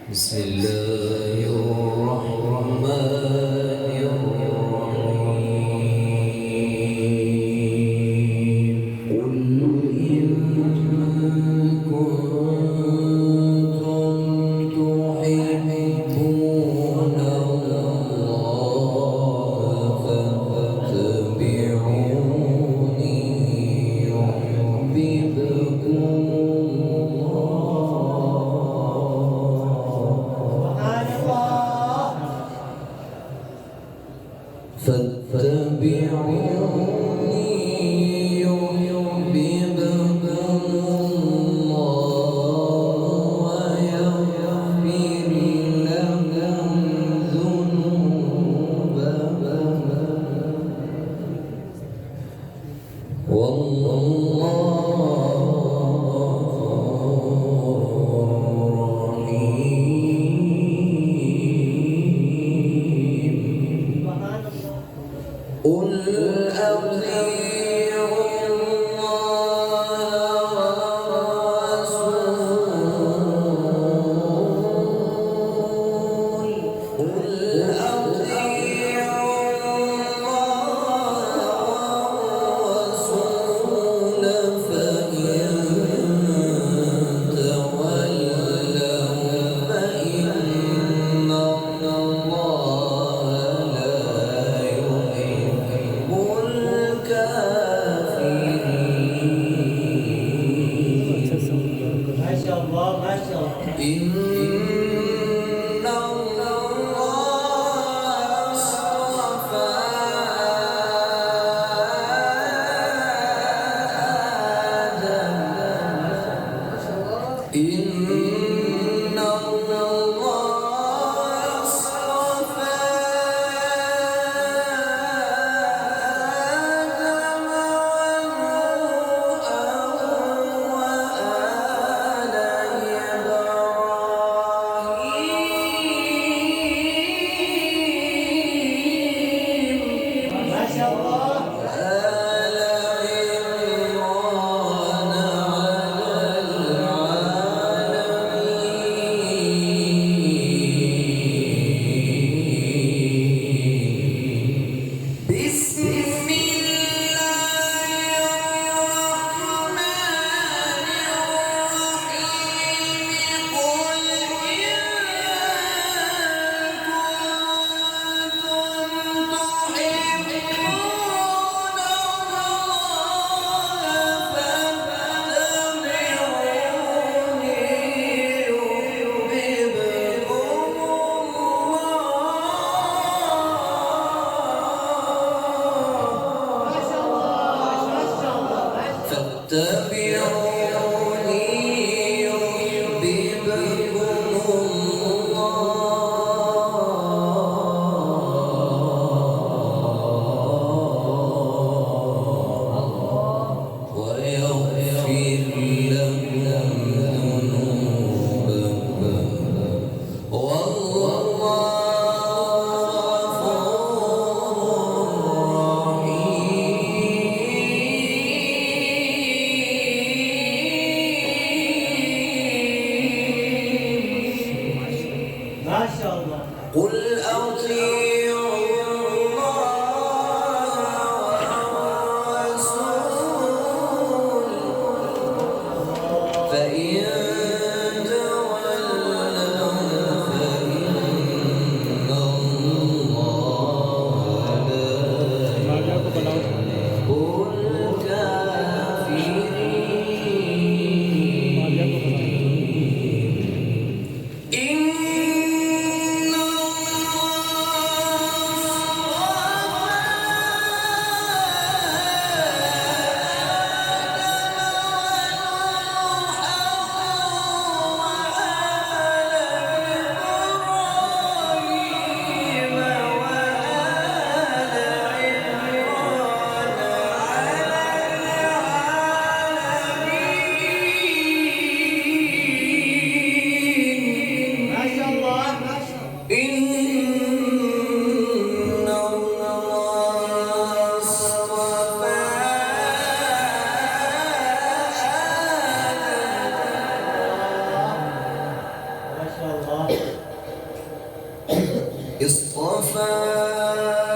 بسم الله الرحمن الرحيم قل إن كنتم تحبون الله فاتبعوني يحببكم فاتبعوني يحببكم الله ويغفر لكم ذنوبكم والله قل أطيعوا الله والرسول قل أطيعوا الله والرسول فإن تولوا فإن الله لا يحب الكافرين. ما شاء الله ما شاء الله. إن الله اصطفى آدم إن الله اصطفى فاتبعوني يحببكم الله ويغفر لكم ذنوبكم والله ما شاء الله. قل أطيعوا الله والرسول فإن تولوا فإن الله لا يحب الكافرين. إن الله الله. اصطفى